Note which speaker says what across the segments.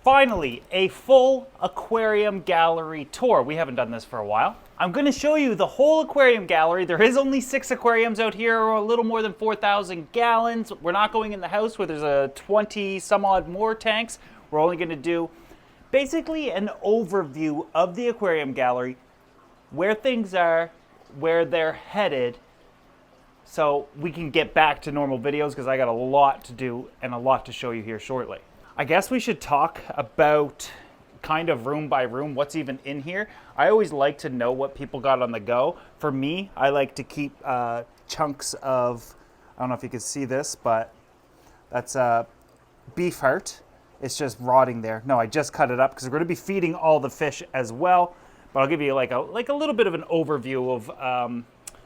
Speaker 1: Finally, a full aquarium gallery tour. We haven't done this for a while. I'm going to show you the whole aquarium gallery. There is only 6 aquariums out here, or a little more than 4,000 gallons. We're not going in the house where there's a 20 some odd more tanks. We're only going to do basically an overview of the aquarium gallery, where things are, where they're headed, so we can get back to normal videos because I got a lot to do and a lot to show you here shortly. I guess we should talk about kind of room by room what's even in here. I always like to know what people got on the go. For me, I like to keep chunks of, I don't know if you can see this, but that's a beef heart. It's just rotting there. No, I just cut it up because we're going to be feeding all the fish as well. But I'll give you like a little bit of an overview of,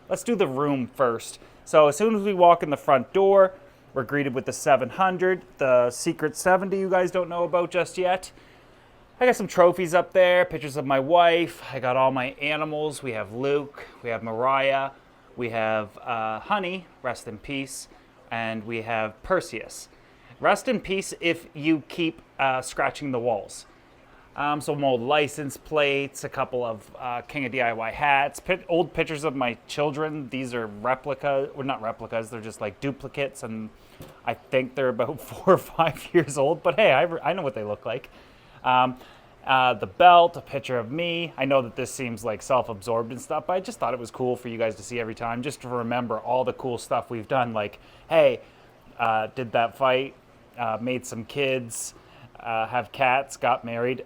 Speaker 1: let's do the room first. So as soon as we walk in the front door, we're greeted with the 700, the secret 70 you guys don't know about just yet. I got some trophies up there, pictures of my wife. I got all my animals. We have Luke, we have Mariah, we have Honey, rest in peace, and we have Perseus. Rest in peace if you keep scratching the walls. Some old license plates, a couple of King of DIY hats, old pictures of my children. These are replicas, well, not replicas, they're just like duplicates, and I think they're about 4 or 5 years old, but hey, I know what they look like. The belt, a picture of me. I know that this seems like self-absorbed and stuff, but I just thought it was cool for you guys to see every time, just to remember all the cool stuff we've done, like, hey, did that fight, made some kids, have cats, got married.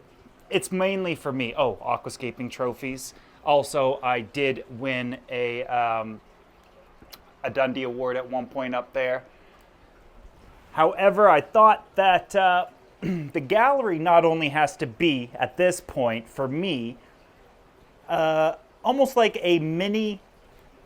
Speaker 1: It's mainly for me. Oh, aquascaping trophies. Also, I did win a Dundee Award at one point up there. However, I thought that the gallery not only has to be, at this point, for me, almost like a mini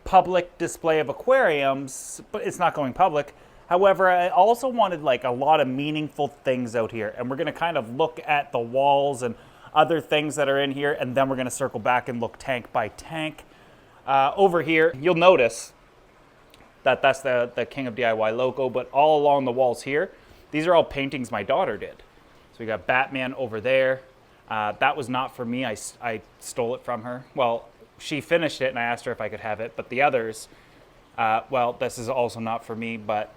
Speaker 1: public display of aquariums, but it's not going public. However, I also wanted like a lot of meaningful things out here, and we're going to kind of look at the walls and other things that are in here, and then we're going to circle back and look tank by tank. Over here, you'll notice that that's the King of DIY logo, but all along the walls here, these are all paintings my daughter did. So we got Batman over there. That was not for me. I stole it from her. Well, she finished it, and I asked her if I could have it, but the others, well, this is also not for me, but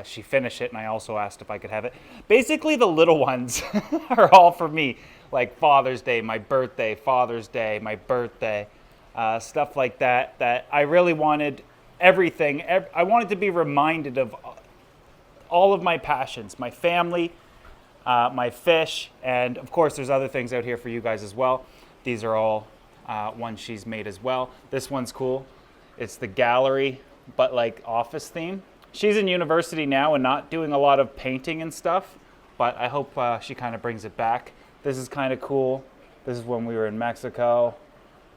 Speaker 1: she finished it, and I also asked if I could have it. Basically, the little ones are all for me, like Father's Day, my birthday, Father's Day, my birthday, stuff like that, that I really wanted everything. I wanted to be reminded of all of my passions, my family, my fish, and of course, there's other things out here for you guys as well. These are all ones she's made as well. This one's cool. It's the gallery, but like office theme. She's in university now and not doing a lot of painting and stuff, but I hope she kind of brings it back. This is kind of cool. This is when we were in Mexico.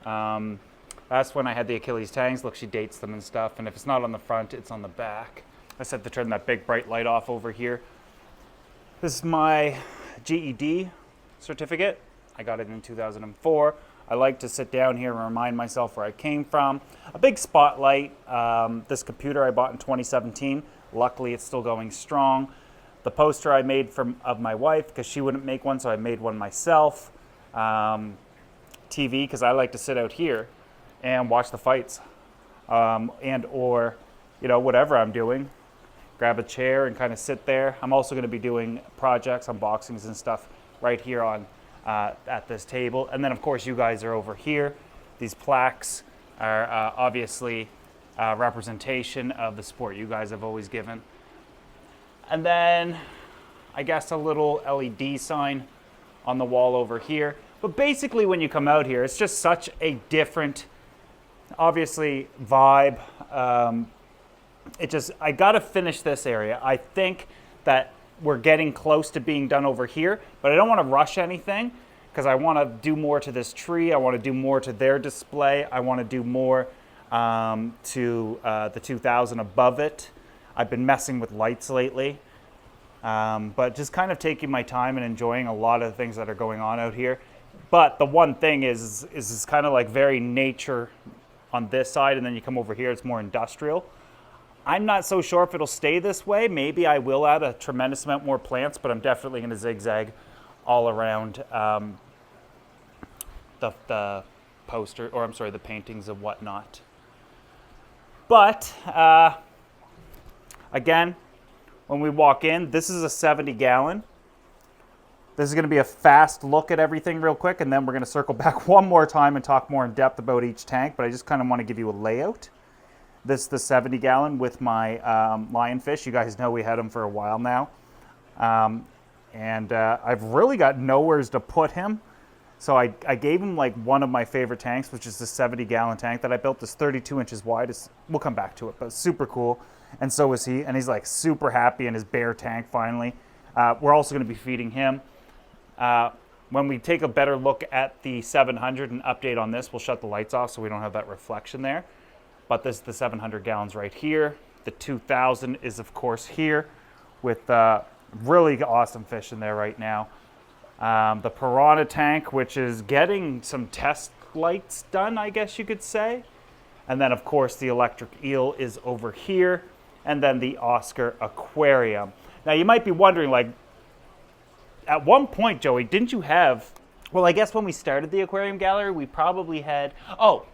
Speaker 1: That's when I had the Achilles tangs. Look, she dates them and stuff, and if it's not on the front, it's on the back. I said to turn that big bright light off over here. This is my GED certificate. I got it in 2004. I like to sit down here and remind myself where I came from. A big spotlight. This computer I bought in 2017. Luckily, it's still going strong. The poster I made of my wife because she wouldn't make one, so I made one myself. TV, because I like to sit out here and watch the fights, and or, you know, whatever I'm doing. Grab a chair and kind of sit there. I'm also going to be doing projects, unboxings and stuff right here on at this table. And then, of course, you guys are over here. These plaques are obviously representation of the sport you guys have always given. And then, I guess a little LED sign on the wall over here. But basically, when you come out here, it's just such a different, obviously, vibe. I gotta finish this area. I think that we're getting close to being done over here, but I don't want to rush anything because I want to do more to this tree. I want to do more to their display. I want to do more to the 2000 above it. I've been messing with lights lately, but just kind of taking my time and enjoying a lot of the things that are going on out here. But the one thing is it's kind of like very nature on this side, and then you come over here, it's more industrial. I'm not so sure if it'll stay this way. Maybe I will add a tremendous amount more plants, but I'm definitely going to zigzag all around the poster, or I'm sorry, the paintings and whatnot. But again, when we walk in, this is a 70-gallon. This is going to be a fast look at everything real quick, and then we're going to circle back one more time and talk more in depth about each tank, but I just kind of want to give you a layout. This is the 70-gallon with my lionfish. You guys know we had them for a while now. I've really got nowheres to put him. So I gave him like one of my favorite tanks, which is the 70-gallon tank that I built. It's 32 inches wide. We'll come back to it, but super cool. And so is he. And he's like super happy in his bear tank finally. We're also going to be feeding him. When we take a better look at the 700 and update on this, we'll shut the lights off so we don't have that reflection there. But this is the 700 gallons right here. The 2000 is, of course, here with really awesome fish in there right now. The Piranha tank, which is getting some test lights done, I guess you could say. And then, of course, the electric eel is over here. And then the Oscar Aquarium. Now, you might be wondering, like, at one point, Joey, didn't you have... Well, I guess when we started the aquarium gallery, we probably had... Oh,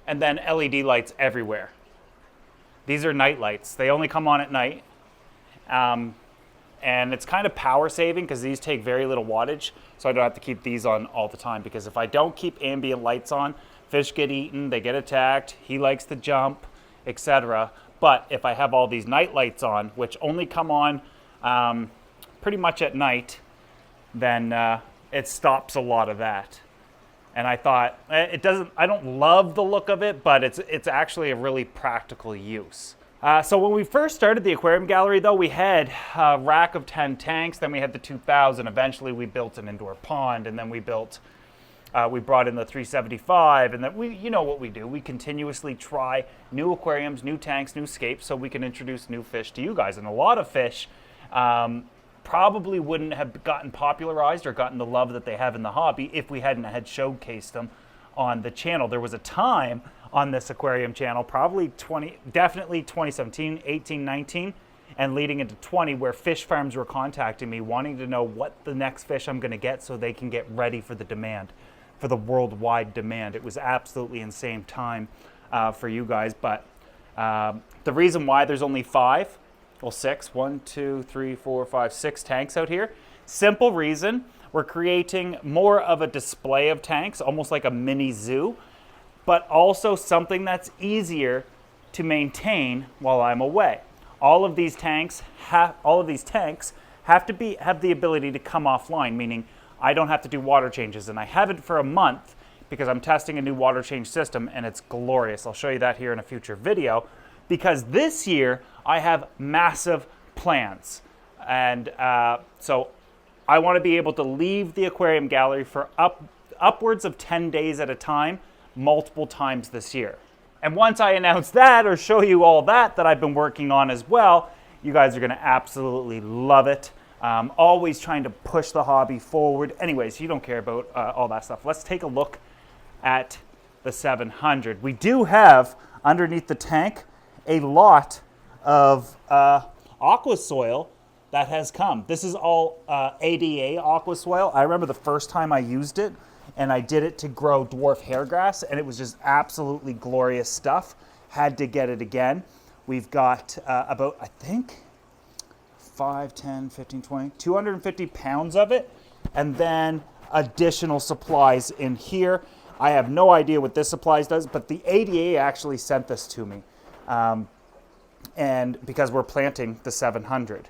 Speaker 1: and then LED lights everywhere. These are night lights. They only come on at night. And it's kind of power saving because these take very little wattage, so I don't have to keep these on all the time, because if I don't keep ambient lights on, fish get eaten, they get attacked, he likes to jump, etc. But if I have all these night lights on, which only come on pretty much at night, then it stops a lot of that. And I thought, I don't love the look of it, but it's actually a really practical use. So when we first started the aquarium gallery, though, we had a rack of 10 tanks. Then we had the 2000. Eventually, we built an indoor pond, and then we brought in the 375, and then you know what we do. We continuously try new aquariums, new tanks, new scapes, so we can introduce new fish to you guys. And a lot of fish probably wouldn't have gotten popularized or gotten the love that they have in the hobby if we hadn't had showcased them on the channel. There was a time on this aquarium channel, definitely 2017, 18, 19, and leading into 20, where fish farms were contacting me wanting to know what the next fish I'm going to get so they can get ready for the demand, for the worldwide demand. It was absolutely insane time for you guys, but the reason why there's only 5, well, 6, 1, 2, 3, 4, 5, 6 tanks out here. Simple reason, we're creating more of a display of tanks, almost like a mini zoo, but also something that's easier to maintain while I'm away. All of these tanks have the ability to come offline, meaning I don't have to do water changes, and I haven't for a month because I'm testing a new water change system, and it's glorious. I'll show you that here in a future video, because this year I have massive plans. And so I want to be able to leave the aquarium gallery for upwards of 10 days at a time, multiple times this year. And once I announce that or show you all that I've been working on as well, you guys are going to absolutely love it. Always trying to push the hobby forward. Anyways, you don't care about all that stuff. Let's take a look at the 700. We do have underneath the tank a lot of aqua soil that has come. This is all ADA aqua soil. I remember the first time I used it, and I did it to grow dwarf hairgrass, and it was just absolutely glorious stuff. Had to get it again. We've got about, I think, 5, 10, 15, 20, 250 pounds of it, and then additional supplies in here. I have no idea what this supplies does, but the ADA actually sent this to me. And because we're planting the 700.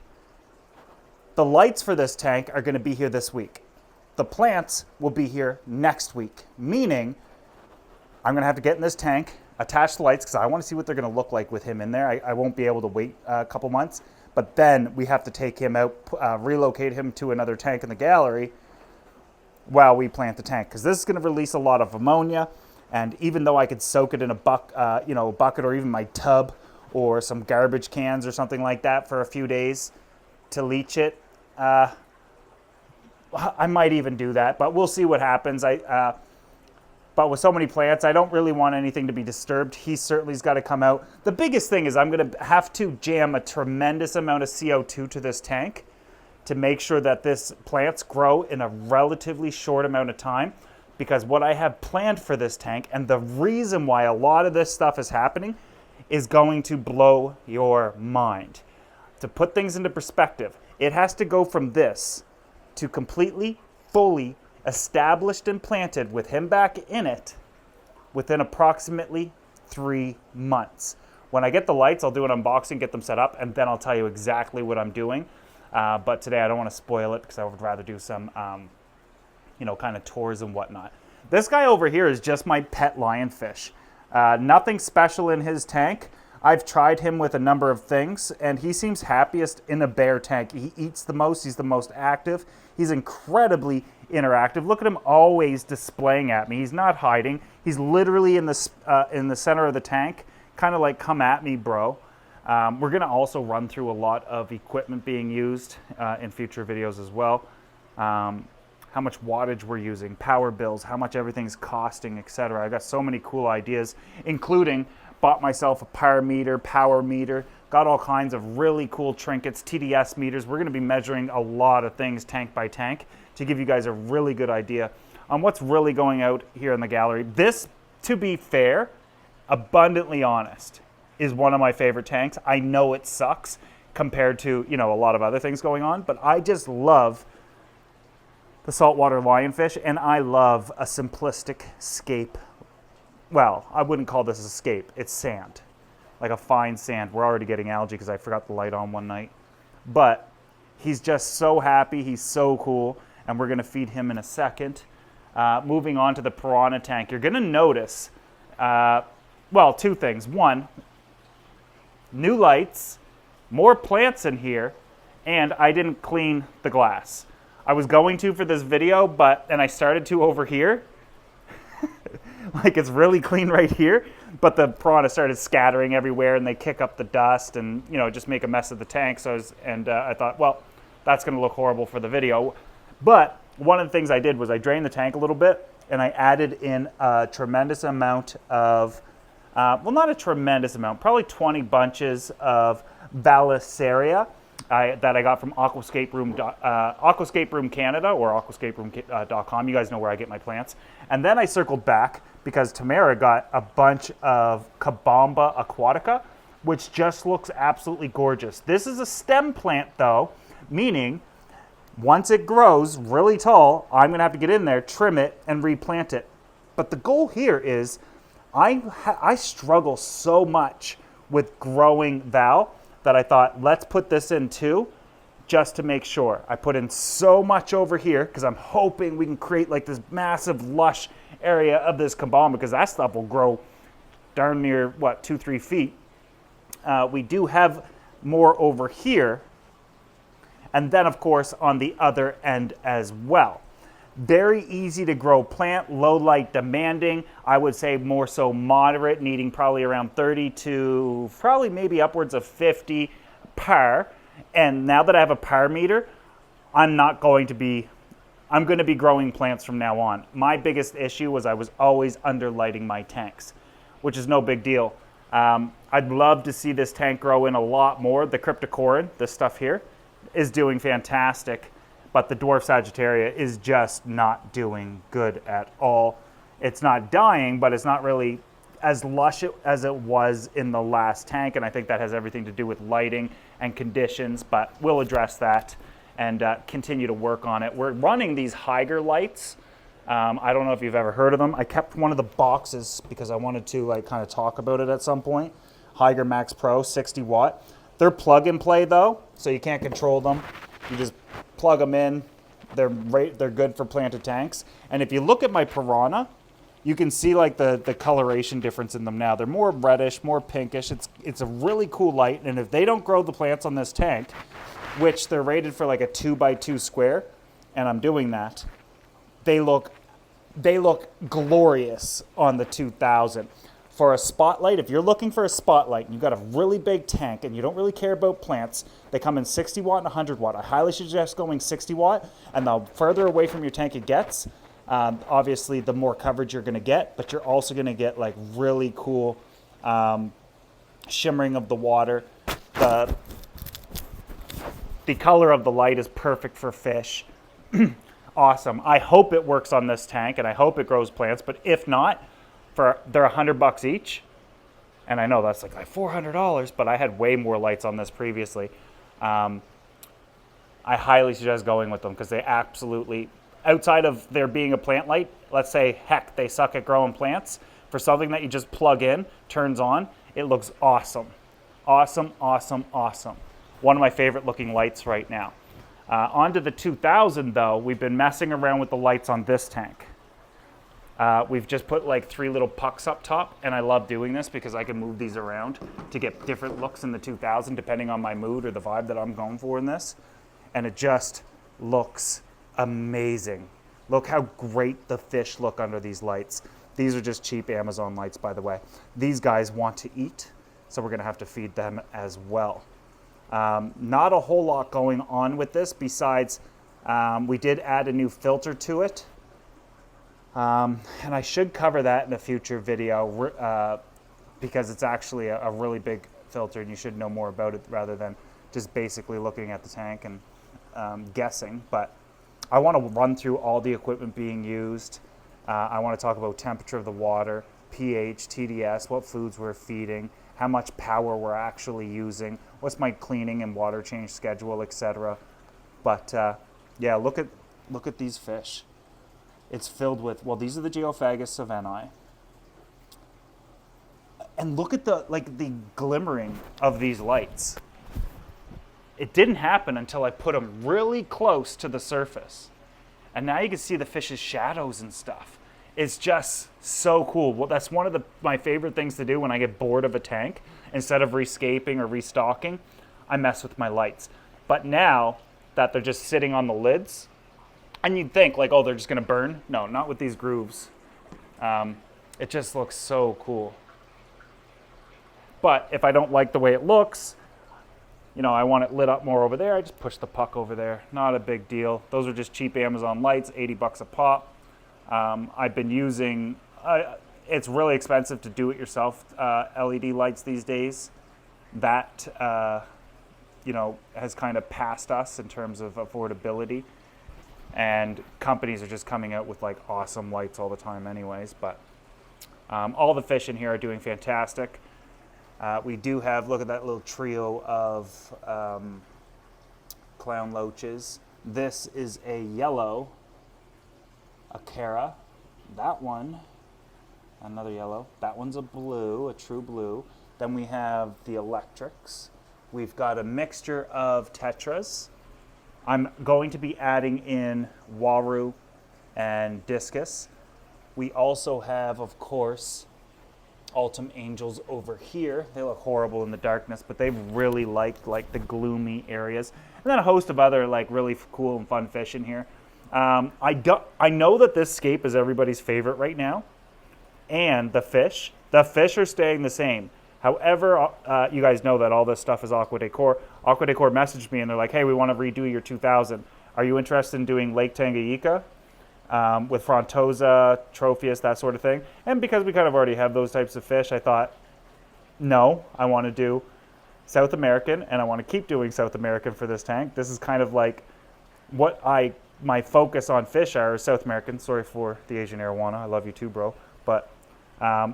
Speaker 1: The lights for this tank are going to be here this week. The plants will be here next week, meaning I'm going to have to get in this tank, attach the lights, because I want to see what they're going to look like with him in there. I won't be able to wait a couple months, but then we have to take him out, relocate him to another tank in the gallery while we plant the tank, because this is going to release a lot of ammonia. And even though I could soak it in a bucket or even my tub or some garbage cans or something like that for a few days to leach it, I might even do that, but we'll see what happens. But with so many plants, I don't really want anything to be disturbed. He certainly's got to come out. The biggest thing is I'm going to have to jam a tremendous amount of CO2 to this tank to make sure that this plants grow in a relatively short amount of time, because what I have planned for this tank, and the reason why a lot of this stuff is happening, is going to blow your mind. To put things into perspective, it has to go from this to completely, fully established and planted with him back in it within approximately 3 months. When I get the lights, I'll do an unboxing, get them set up, and then I'll tell you exactly what I'm doing. But today I don't want to spoil it because I would rather do some, kind of tours and whatnot. This guy over here is just my pet lionfish. Nothing special in his tank. I've tried him with a number of things, and he seems happiest in a bare tank. He eats the most. He's the most active. He's incredibly interactive. Look at him always displaying at me. He's not hiding. He's literally in the center of the tank, kind of like, come at me, bro. We're going to also run through a lot of equipment being used in future videos as well. How much wattage we're using, power bills, how much everything's costing, etc. I got so many cool ideas, including bought myself a pyrometer, power meter, got all kinds of really cool trinkets, TDS meters. We're going to be measuring a lot of things tank by tank to give you guys a really good idea on what's really going out here in the gallery. This, to be fair, abundantly honest, is one of my favorite tanks. I know it sucks compared to, a lot of other things going on, but I just love the saltwater lionfish, and I love a simplistic scape. Well, I wouldn't call this a scape. It's sand, like a fine sand. We're already getting algae because I forgot the light on one night. But he's just so happy. He's so cool, and we're going to feed him in a second. Moving on to the piranha tank, you're going to notice, two things. One, new lights, more plants in here, and I didn't clean the glass. I was going to for this video, and I started to over here. Like, it's really clean right here, but the piranha started scattering everywhere, and they kick up the dust and, just make a mess of the tank. So I thought, well, that's going to look horrible for the video. But one of the things I did was I drained the tank a little bit, and I added in a tremendous amount of, not a tremendous amount, probably 20 bunches of Valisaria that I got from Aquascape Room Canada, or aquascaperoom.com. You guys know where I get my plants. And then I circled back because Tamara got a bunch of Kabamba aquatica, which just looks absolutely gorgeous. This is a stem plant, though, meaning once it grows really tall, I'm going to have to get in there, trim it, and replant it. But the goal here is I struggle so much with growing Val that I thought, let's put this in too, just to make sure. I put in so much over here because I'm hoping we can create like this massive lush area of this kabamba, because that stuff will grow darn near, 2-3 feet. We do have more over here, and then of course on the other end as well. Very easy to grow plant, low light demanding. I would say more so moderate, needing probably around 30 to probably maybe upwards of 50 par. And now that I have a par meter, I'm going to be growing plants from now on. My biggest issue was I was always underlighting my tanks, which is no big deal. I'd love to see this tank grow in a lot more. The cryptocorin, this stuff here, is doing fantastic. But the dwarf Sagittaria is just not doing good at all. It's not dying, but it's not really as lush as it was in the last tank, and I think that has everything to do with lighting and conditions, but we'll address that and continue to work on it. We're running these Higer lights. I don't know if you've ever heard of them. I kept one of the boxes because I wanted to kind of talk about it at some point. Higer Max Pro, 60 watt. They're plug and play though, so you can't control them. You just plug them in. They're good for planted tanks. And if you look at my piranha, you can see like the coloration difference in them now. They're more reddish, more pinkish. It's a really cool light. And if they don't grow the plants on this tank, which they're rated for like a 2x2 square, and I'm doing that, they look glorious on the 2000. For a spotlight, if you're looking for a spotlight and you've got a really big tank and you don't really care about plants, they come in 60 watt and 100 watt. I highly suggest going 60 watt, and the further away from your tank it gets, obviously the more coverage you're going to get, but you're also going to get like really cool shimmering of the water. The color of the light is perfect for fish. Awesome. I hope it works on this tank, and I hope it grows plants, but if not, they're $100 each. And I know that's like $400, but I had way more lights on this previously. I highly suggest going with them because they absolutely, outside of there being a plant light, let's say, heck, they suck at growing plants. For something that you just plug in, turns on, it looks awesome. Awesome, awesome, awesome. One of my favorite looking lights right now. Onto the 2000 though, we've been messing around with the lights on this tank. We've just put like 3 little pucks up top, and I love doing this because I can move these around to get different looks in the 2000 depending on my mood or the vibe that I'm going for in this. And it just looks amazing. Look how great the fish look under these lights. These are just cheap Amazon lights, by the way. These guys want to eat, so we're gonna have to feed them as well. Not a whole lot going on with this besides we did add a new filter to it. And I should cover that in a future video because it's actually a really big filter and you should know more about it rather than just basically looking at the tank and guessing. But I want to run through all the equipment being used. I want to talk about temperature of the water, pH, TDS, what foods we're feeding, how much power we're actually using, what's my cleaning and water change schedule, etc. But yeah, look at these fish. It's filled with, well, these are the Geophagus savannae. And look at the glimmering of these lights. It didn't happen until I put them really close to the surface. And now you can see the fish's shadows and stuff. It's just so cool. Well, that's one of my favorite things to do when I get bored of a tank. Instead of rescaping or restocking, I mess with my lights. But now that they're just sitting on the lids, and you'd think like, oh, they're just gonna burn. No, not with these grooves. It just looks so cool. But if I don't like the way it looks, you know, I want it lit up more over there, I just push the puck over there. Not a big deal. Those are just cheap Amazon lights, $80 a pop. I've been using, it's really expensive to do it yourself, LED lights these days. That, you know, has kind of passed us in terms of affordability. And companies are just coming out with like awesome lights all the time anyways. But all the fish in here are doing fantastic. We do have, look at that little trio of clown loaches. This is a yellow Aquarium. That one, another yellow. That one's a blue, a true blue. Then we have the electrics. We've got a mixture of tetras. I'm going to be adding in waru and discus. We also have, of course, Ultim Angels over here. They look horrible in the darkness, but they really like the gloomy areas. And then a host of other like really cool and fun fish in here. I know that this scape is everybody's favorite right now, and the fish are staying the same. However, you guys know that all this stuff is Aqua Décor. Aqua Décor messaged me and they're like, hey, we want to redo your 2000. Are you interested in doing Lake Tanganyika with Frontosa, Tropheus, that sort of thing? And because we kind of already have those types of fish, I thought, no, I want to do South American, and I want to keep doing South American for this tank. This is kind of like what my focus on fish are South American. Sorry for the Asian arowana. I love you too, bro. But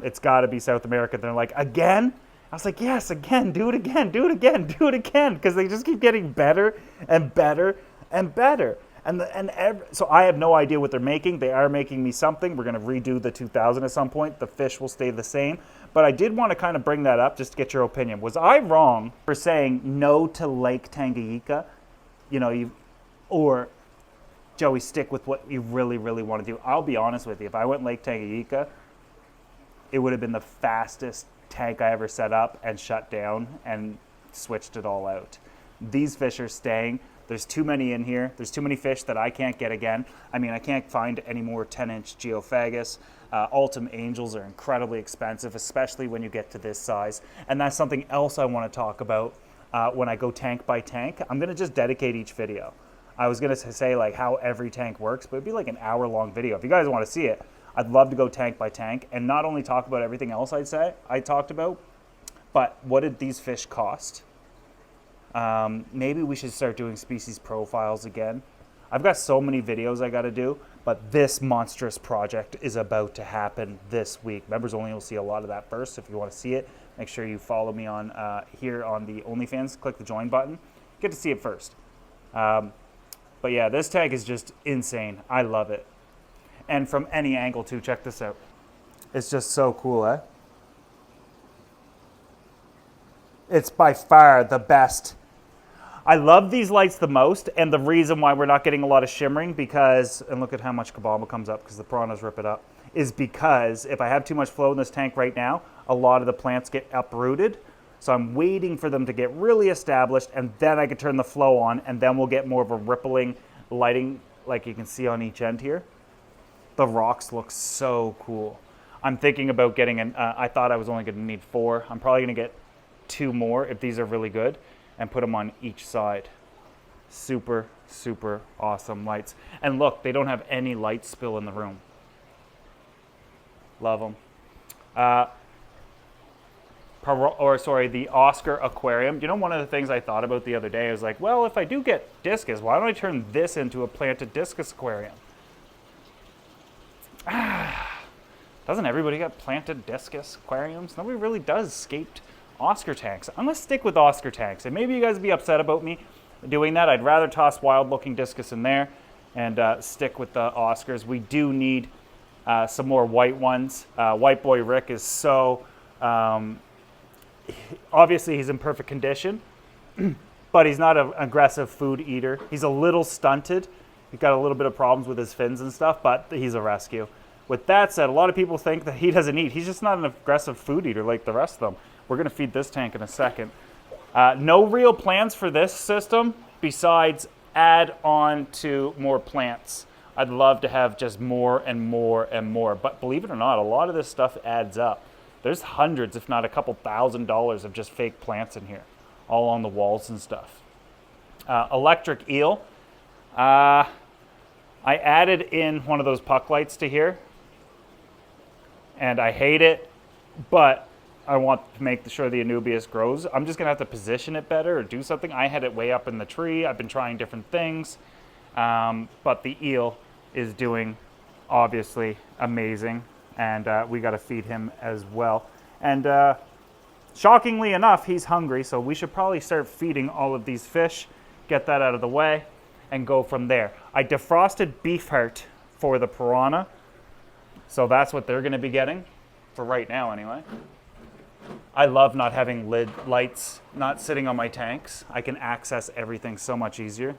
Speaker 1: it's got to be South American. They're like, again? I was like, yes, again. Do it again. Do it again. Do it again. Because they just keep getting better and better and better. So I have no idea what they're making. They are making me something. We're going to redo the 2000 at some point. The fish will stay the same. But I did want to kind of bring that up just to get your opinion. Was I wrong for saying no to Lake Tanganyika? You know, or Joey, stick with what you really, really want to do. I'll be honest with you. If I went Lake Tanganyika, it would have been the fastest tank I ever set up and shut down and switched it all out. These fish are staying. There's too many in here. There's too many fish that I can't get again. I mean, I can't find any more 10-inch Geophagus. Ultim Angels are incredibly expensive, especially when you get to this size. And that's something else I want to talk about when I go tank by tank. I'm going to just dedicate each video. I was going to say like how every tank works, but it'd be like an hour-long video. If you guys want to see it, I'd love to go tank by tank and not only talk about everything else I talked about, but what did these fish cost? Maybe we should start doing species profiles again. I've got so many videos I got to do, but this monstrous project is about to happen this week. Members only will see a lot of that first. If you want to see it, make sure you follow me on here on the OnlyFans. Click the join button. Get to see it first. But yeah, this tank is just insane. I love it. And from any angle too, check this out. It's just so cool, eh? It's by far the best. I love these lights the most, and the reason why we're not getting a lot of shimmering because, and look at how much kabama comes up because the piranhas rip it up, is because if I have too much flow in this tank right now, a lot of the plants get uprooted. So I'm waiting for them to get really established, and then I can turn the flow on, and then we'll get more of a rippling lighting like you can see on each end here. The rocks look so cool. I'm thinking about getting I thought I was only going to need 4. I'm probably going to get 2 more if these are really good and put them on each side. Super, super awesome lights. And look, they don't have any light spill in the room. Love them. The Oscar Aquarium. You know, one of the things I thought about the other day is like, well, if I do get discus, why don't I turn this into a planted discus aquarium? Doesn't everybody got planted discus aquariums? Nobody really does scaped Oscar tanks. I'm going to stick with Oscar tanks. And maybe you guys would be upset about me doing that. I'd rather toss wild-looking discus in there and stick with the Oscars. We do need some more white ones. White Boy Rick is so... obviously, he's in perfect condition, but he's not an aggressive food eater. He's a little stunted. He's got a little bit of problems with his fins and stuff, but he's a rescue. With that said, a lot of people think that he doesn't eat. He's just not an aggressive food eater like the rest of them. We're going to feed this tank in a second. No real plans for this system besides add on to more plants. I'd love to have just more and more and more. But believe it or not, a lot of this stuff adds up. There's hundreds, if not a couple $1,000s of just fake plants in here, all on the walls and stuff. Electric eel. I added in one of those puck lights to here. And I hate it, but I want to make sure the Anubias grows. I'm just going to have to position it better or do something. I had it way up in the tree. I've been trying different things. But the eel is doing, obviously, amazing. And we got to feed him as well. And shockingly enough, he's hungry. So we should probably start feeding all of these fish, get that out of the way, and go from there. I defrosted beef heart for the piranha. So that's what they're going to be getting, for right now anyway. I love not having lid lights, not sitting on my tanks. I can access everything so much easier.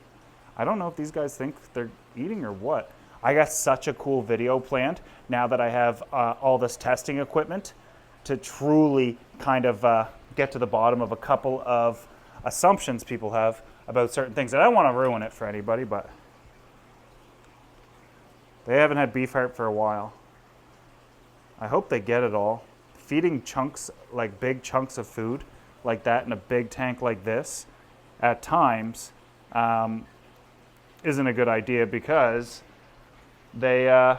Speaker 1: I don't know if these guys think they're eating or what. I got such a cool video planned now that I have all this testing equipment to truly kind of get to the bottom of a couple of assumptions people have about certain things. And I don't want to ruin it for anybody, but they haven't had beef heart for a while. I hope they get it all. Feeding chunks, like big chunks of food like that in a big tank like this at times isn't a good idea because they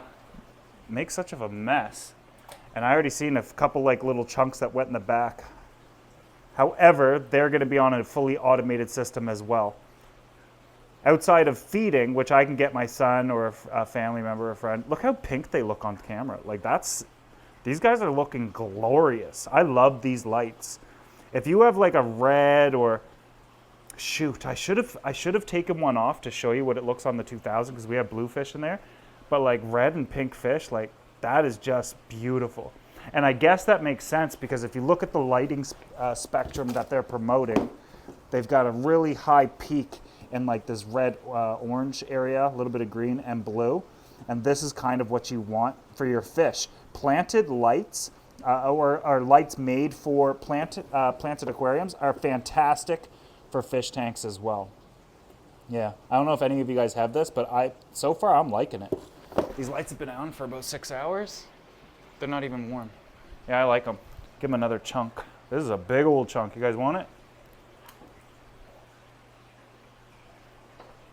Speaker 1: make such of a mess. And I already seen a couple like little chunks that went in the back. However, they're going to be on a fully automated system as well. Outside of feeding, which I can get my son or a family member or a friend, look how pink they look on camera. Like these guys are looking glorious. I love these lights. If you have like a red or shoot, I should have taken one off to show you what it looks on the 2000 because we have blue fish in there. But like red and pink fish, like that is just beautiful. And I guess that makes sense because if you look at the lighting spectrum that they're promoting, they've got a really high peak in like this red orange area, a little bit of green and blue. And this is kind of what you want for your fish. Planted lights or lights made for planted aquariums are fantastic for fish tanks as well. Yeah, I don't know if any of you guys have this, but so far I'm liking it. These lights have been on for about 6 hours. They're not even warm. Yeah, I like them. Give them another chunk. This is a big old chunk. You guys want it?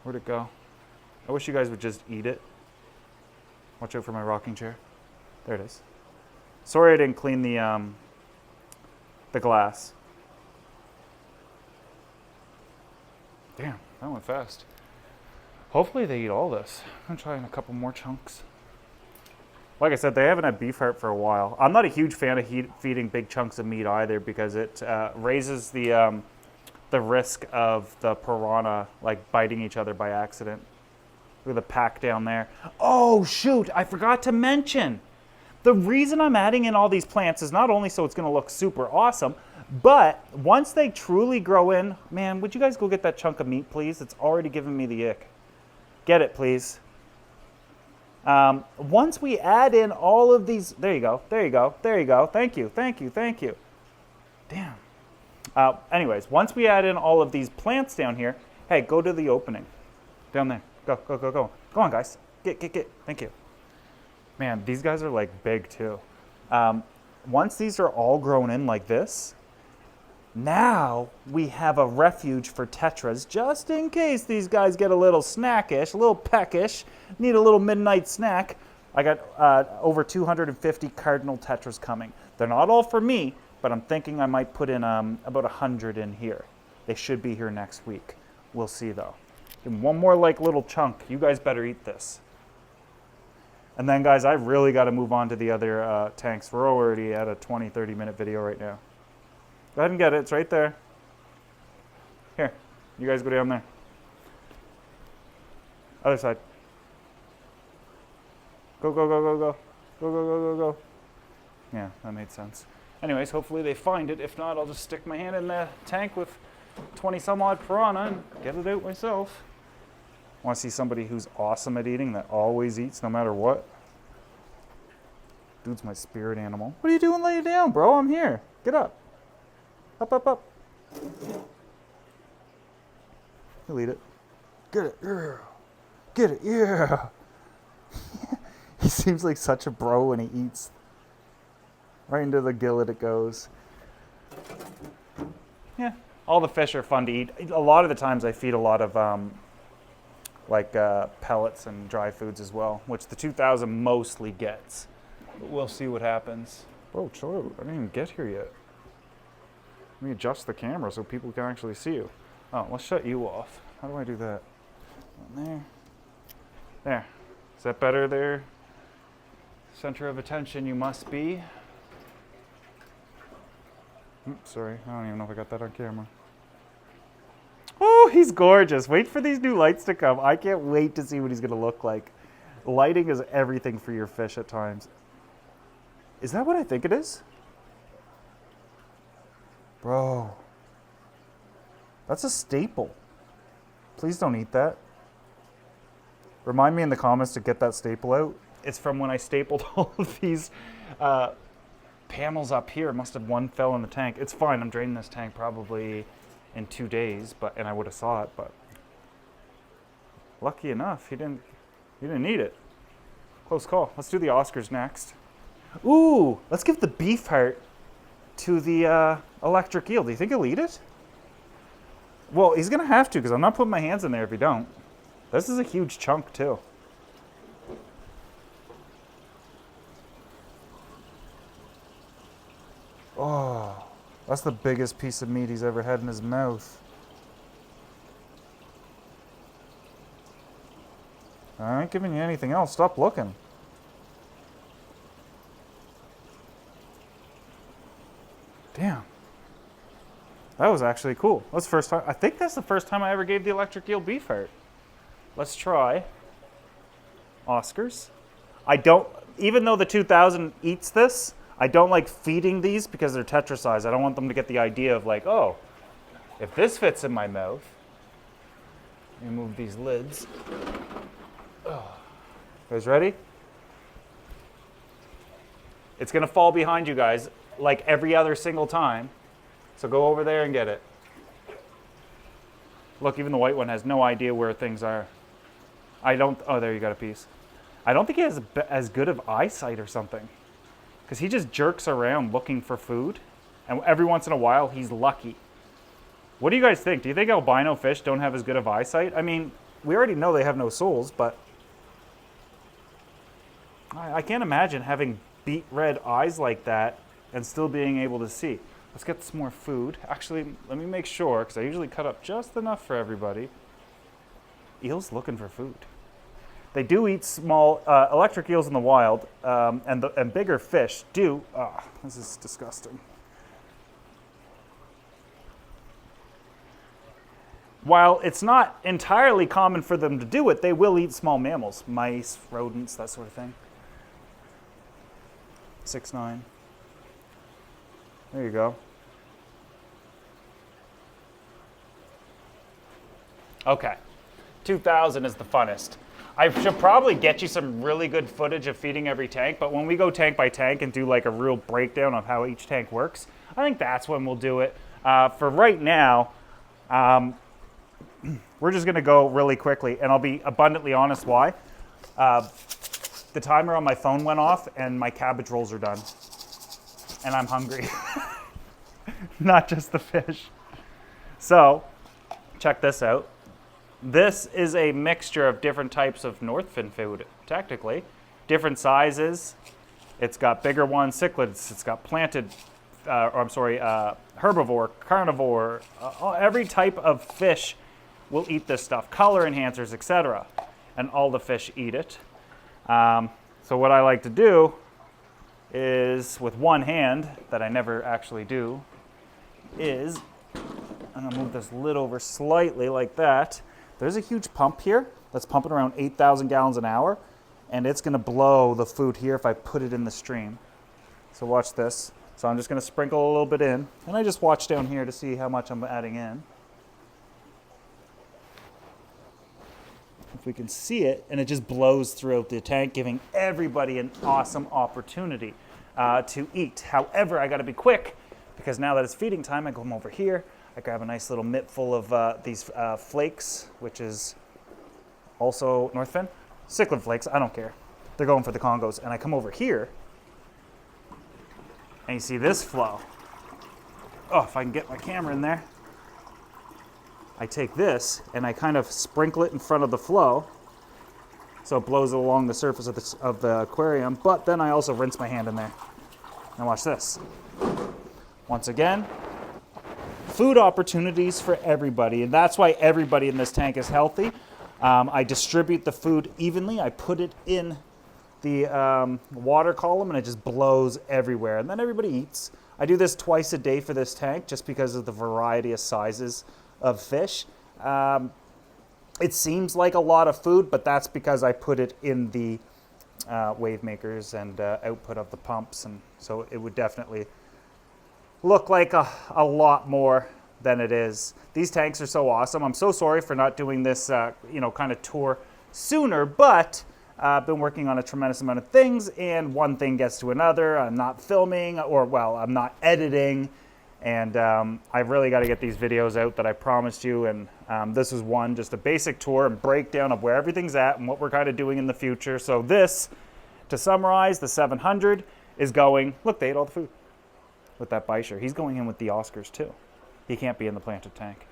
Speaker 1: Where'd it go? I wish you guys would just eat it. Watch out for my rocking chair. There it is. Sorry I didn't clean the glass. Damn, that went fast. Hopefully they eat all this. I'm trying a couple more chunks. Like I said, they haven't had beef heart for a while. I'm not a huge fan of feeding big chunks of meat either because it raises the risk of the piranha like biting each other by accident. Look at the pack down there. Oh shoot, I forgot to mention. The reason I'm adding in all these plants is not only so it's gonna look super awesome, but once they truly grow in, man, would you guys go get that chunk of meat, please? It's already giving me the ick. Get it, please. Once we add in all of these, there you go, there you go, there you go. Thank you, thank you, thank you. Damn. Anyways, once we add in all of these plants down here, hey, go to the opening. Down there. Go, go, go, go. Go on, guys. Get. Thank you. Man, these guys are like big too. Once these are all grown in like this, now we have a refuge for tetras just in case these guys get a little snackish, a little peckish, need a little midnight snack. I got over 250 cardinal tetras coming. They're not all for me, but I'm thinking I might put in about 100 in here. They should be here next week. We'll see though. And one more like little chunk. You guys better eat this. And then guys, I really got to move on to the other tanks. We're already at a 20-30 minute video right now. Go ahead and get it. It's right there. Here. You guys go down there. Other side. Go, go, go, go, go. Go, go, go, go, go. Yeah, that made sense. Anyways, hopefully they find it. If not, I'll just stick my hand in the tank with 20 some odd piranha and get it out myself. Want to see somebody who's awesome at eating, that always eats no matter what? Dude's my spirit animal. What are you doing laying down, bro? I'm here. Get up. Up, up, up. He'll eat it. Get it, yeah. Get it, yeah. He seems like such a bro when he eats. Right into the gillet it goes. Yeah, all the fish are fun to eat. A lot of the times I feed a lot of pellets and dry foods as well, which the 2000 mostly gets. But we'll see what happens. Bro, chill out. I didn't even get here yet. Let me adjust the camera so people can actually see you. Oh, let's shut you off. How do I do that? There. There. Is that better there? Center of attention you must be. Oops, sorry, I don't even know if I got that on camera. Oh, he's gorgeous. Wait for these new lights to come. I can't wait to see what he's going to look like. Lighting is everything for your fish at times. Is that what I think it is? Bro. That's a staple. Please don't eat that. Remind me in the comments to get that staple out. It's from when I stapled all of these panels up here. Must have one fell in the tank. It's fine. I'm draining this tank probably in 2 days, and I would have saw it, but lucky enough, he didn't need it. Close call. Let's do the Oscars next. Ooh, let's give the beef heart to the electric eel. Do you think he'll eat it? Well, he's gonna have to because I'm not putting my hands in there if he don't. This is a huge chunk too. Oh, that's the biggest piece of meat he's ever had in his mouth. I ain't giving you anything else. Stop looking. Damn. That was actually cool. That's the first time. I think that's the first time I ever gave the electric eel beef heart. Let's try Oscars. I don't, even though the 2000 eats this, I don't like feeding these because they're tetra size. I don't want them to get the idea of like, oh, if this fits in my mouth, remove these lids. Oh. You guys ready? It's gonna fall behind you guys like every other single time. So go over there and get it. Look, even the white one has no idea where things are. Oh, there you got a piece. I don't think he has as good of eyesight or something. Because he just jerks around looking for food. And every once in a while, he's lucky. What do you guys think? Do you think albino fish don't have as good of eyesight? I mean, we already know they have no souls, but I can't imagine having beet red eyes like that and still being able to see. let's get some more food. Actually, let me make sure, because I usually cut up just enough for everybody. Eels looking for food. They do eat small electric eels in the wild, and bigger fish do. Ah, this is disgusting. While it's not entirely common for them to do it, they will eat small mammals, mice, rodents, that sort of thing. 6'9". There you go. Okay, 2,000 is the funnest. I should probably get you some really good footage of feeding every tank, but when we go tank by tank and do like a real breakdown of how each tank works, I think that's when we'll do it. For right now, we're just gonna go really quickly, and I'll be abundantly honest why. The timer on my phone went off and my cabbage rolls are done. And I'm hungry. Not just the fish. So, check this out. This is a mixture of different types of northfin food, technically. Different sizes. It's got bigger ones, cichlids. It's got planted, herbivore, carnivore. Every type of fish will eat this stuff. Color enhancers, etc. And all the fish eat it. So what I like to do is, with one hand, that I never actually do, is I'm gonna move this lid over slightly like that. There's a huge pump here that's pumping around 8,000 gallons an hour, and it's gonna blow the food here if I put it in the stream. So watch this. So I'm just gonna sprinkle a little bit in, and I just watch down here to see how much I'm adding in. If we can see it, and it just blows throughout the tank, giving everybody an awesome opportunity to eat. However, I gotta be quick, because now that it's feeding time, I come over here, I grab a nice little mitt full of these flakes, which is also northfin. Cichlid flakes, I don't care. They're going for the Congos. And I come over here, and you see this flow. Oh, if I can get my camera in there. I take this and I kind of sprinkle it in front of the flow so it blows along the surface of the aquarium, but then I also rinse my hand in there. Now watch this. Once again, food opportunities for everybody, and that's why everybody in this tank is healthy. I distribute the food evenly. I put it in the water column and it just blows everywhere, and then everybody eats. I do this twice a day for this tank just because of the variety of sizes of fish. It seems like a lot of food, but that's because I put it in the wave makers and output of the pumps, and so it would definitely look like a lot more than it is. These tanks are so awesome. I'm so sorry for not doing this kind of tour sooner, but I've been working on a tremendous amount of things, and one thing gets to another. I'm not filming, I'm not editing. And I've really got to get these videos out that I promised you, and this is one, just a basic tour and breakdown of where everything's at and what we're kind of doing in the future. So this, to summarize, the 700 is going, look, they ate all the food with that Beischer. He's going in with the Oscars too. He can't be in the planted tank.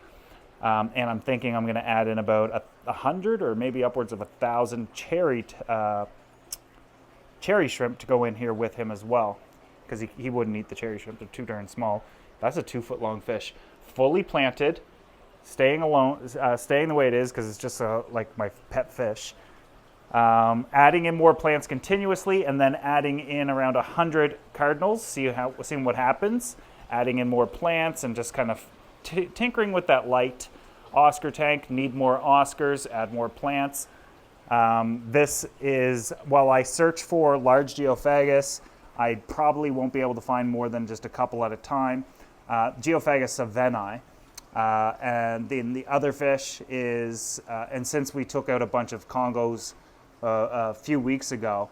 Speaker 1: And I'm thinking I'm going to add in about 100 or maybe upwards of 1,000 cherry shrimp to go in here with him as well, because he wouldn't eat the cherry shrimp. They're too darn small. That's a 2-foot-long fish, fully planted, staying the way it is because it's just like my pet fish. Adding in more plants continuously, and then adding in around 100 cardinals, seeing what happens. Adding in more plants and just kind of tinkering with that light. Oscar tank, need more Oscars, add more plants. This is, while I search for large geophagus, I probably won't be able to find more than just a couple at a time. Geophagus saveni. And then the other fish is, and since we took out a bunch of Congos a few weeks ago,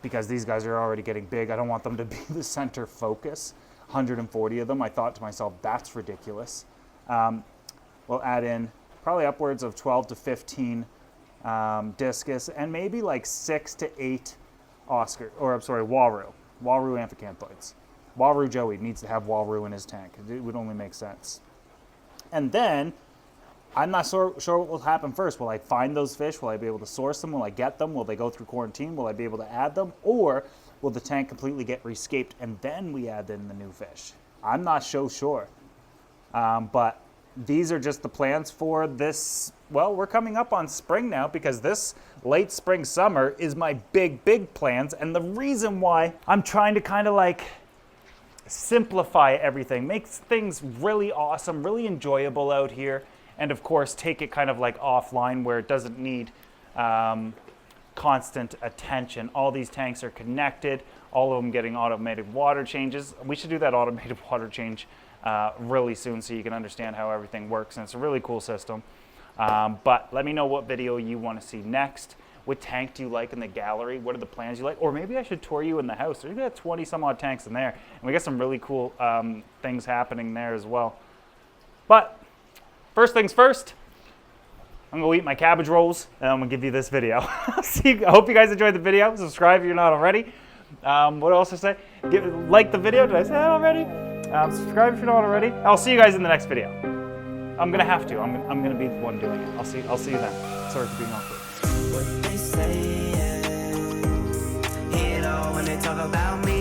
Speaker 1: because these guys are already getting big, I don't want them to be the center focus. 140 of them, I thought to myself, that's ridiculous. We'll add in probably upwards of 12 to 15 discus, and maybe like 6 to 8 Waru amphicanthoids. Waru Joey needs to have Waru in his tank. It would only make sense. And then, I'm not sure what will happen first. Will I find those fish? Will I be able to source them? Will I get them? Will they go through quarantine? Will I be able to add them? Or will the tank completely get rescaped and then we add in the new fish? I'm not so sure. But these are just the plans for this. Well, we're coming up on spring now because this late spring summer is my big plans. And the reason why I'm trying to kind of like simplify everything, make things really awesome, really enjoyable out here. And of course, take it kind of like offline where it doesn't need constant attention. All these tanks are connected, all of them getting automated water changes. We should do that automated water change really soon so you can understand how everything works. And it's a really cool system. But let me know what video you want to see next. What tank do you like in the gallery? What are the plans you like? Or maybe I should tour you in the house. There's got 20 some odd tanks in there. And we got some really cool things happening there as well. But first things first, I'm gonna eat my cabbage rolls and I'm gonna give you this video. I hope you guys enjoyed the video. Subscribe if you're not already. What else to say? Like the video. Did I say that already? Subscribe if you're not already. I'll see you guys in the next video. I'm gonna have to. I'm gonna be the one doing it. I'll see you then. Sorry for being awkward.
Speaker 2: What they say, when they talk about me.